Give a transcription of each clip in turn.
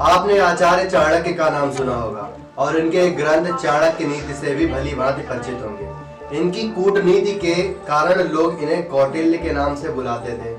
आपने आचार्य चाणक्य का नाम सुना होगा और इनके ग्रंथ चाणक्य नीति से भी भली भांति परिचित होंगे। इनकी कूटनीति के कारण लोग इन्हें कौटिल्य के नाम से बुलाते थे।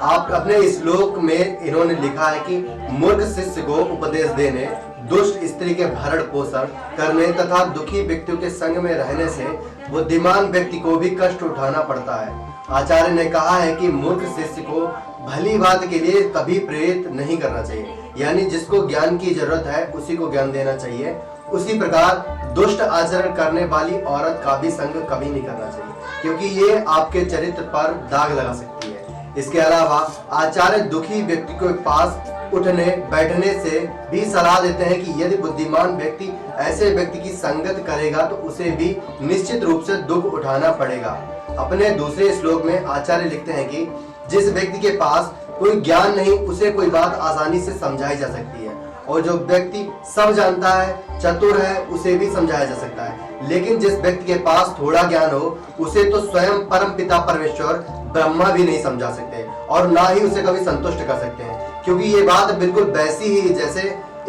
आप अपने श्लोक में इन्होंने लिखा है कि मूर्ख शिष्य को उपदेश देने, दुष्ट स्त्री के भरण पोषण करने तथा दुखी व्यक्तियों के संग में रहने से बुद्धिमान व्यक्ति को भी कष्ट उठाना पड़ता है। आचार्य ने कहा है कि मूर्ख शिष्य को भली बात के लिए कभी प्रेरित नहीं करना चाहिए, यानी जिसको ज्ञान की जरूरत है उसी को ज्ञान देना चाहिए। उसी प्रकार दुष्ट आचरण करने वाली औरत का भी संग कभी नहीं करना चाहिए, क्योंकि ये आपके चरित्र पर दाग लगा सकती है। इसके अलावा आचार्य दुखी व्यक्ति के पास उठने बैठने से भी सलाह देते हैं कि यदि बुद्धिमान व्यक्ति ऐसे व्यक्ति की संगत करेगा तो उसे भी निश्चित रूप से दुख उठाना पड़ेगा। अपने दूसरे श्लोक में आचार्य लिखते हैं कि जिस व्यक्ति के पास कोई ज्ञान नहीं उसे कोई बात आसानी से समझाई जा सकती है, और जो व्यक्ति सब जानता है, चतुर है, उसे भी समझाया जा सकता है। लेकिन जिस व्यक्ति के पास थोड़ा ज्ञान हो उसे तो स्वयं परम पिता परमेश्वर ब्रह्मा भी नहीं समझा सकते और ना ही उसे कभी संतुष्ट कर सकते हैं, क्योंकि ये बात बिल्कुल वैसी ही जैसे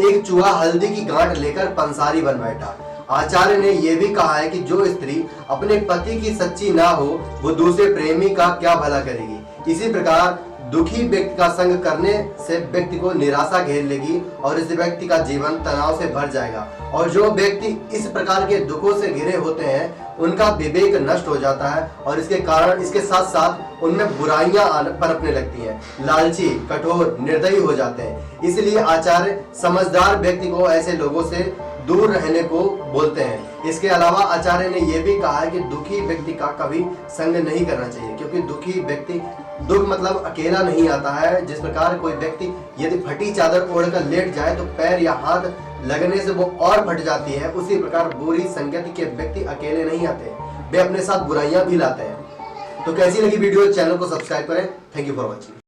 एक चूहा हल्दी की गांठ लेकर पंसारी बन बैठा। आचार्य ने यह भी कहा है कि जो स्त्री अपने पति की सच्ची ना हो वो दूसरे प्रेमी का क्या भला करेगी। इसी प्रकार दुखी व्यक्ति का संग करने से व्यक्ति को निराशा घेर लेगी और इस व्यक्ति का जीवन तनाव से भर जाएगा, और जो व्यक्ति इस प्रकार के दुखों से घिरे होते हैं उनका विवेक नष्ट हो जाता है और इसके कारण इसके साथ साथ उनमें बुराइयां पनपने लगती हैं, लालची, कठोर, निर्दयी हो जाते हैं। इसलिए आचार्य समझदार व्यक्ति को ऐसे लोगों से दूर रहने को बोलते हैं। इसके अलावा आचार्य ने यह भी कहा है कि दुखी व्यक्ति का कभी संग नहीं करना चाहिए, क्योंकि दुखी व्यक्ति दुख मतलब अकेला नहीं आता है। जिस प्रकार कोई व्यक्ति यदि फटी चादर ओढ़कर लेट जाए तो पैर या हाथ लगने से वो और फट जाती है, उसी प्रकार बुरी संगति के व्यक्ति अकेले नहीं आते, वे अपने साथ बुराइयां भी लाते हैं। तो कैसी लगी वीडियो, चैनल को सब्सक्राइब करें। Thank you for watching.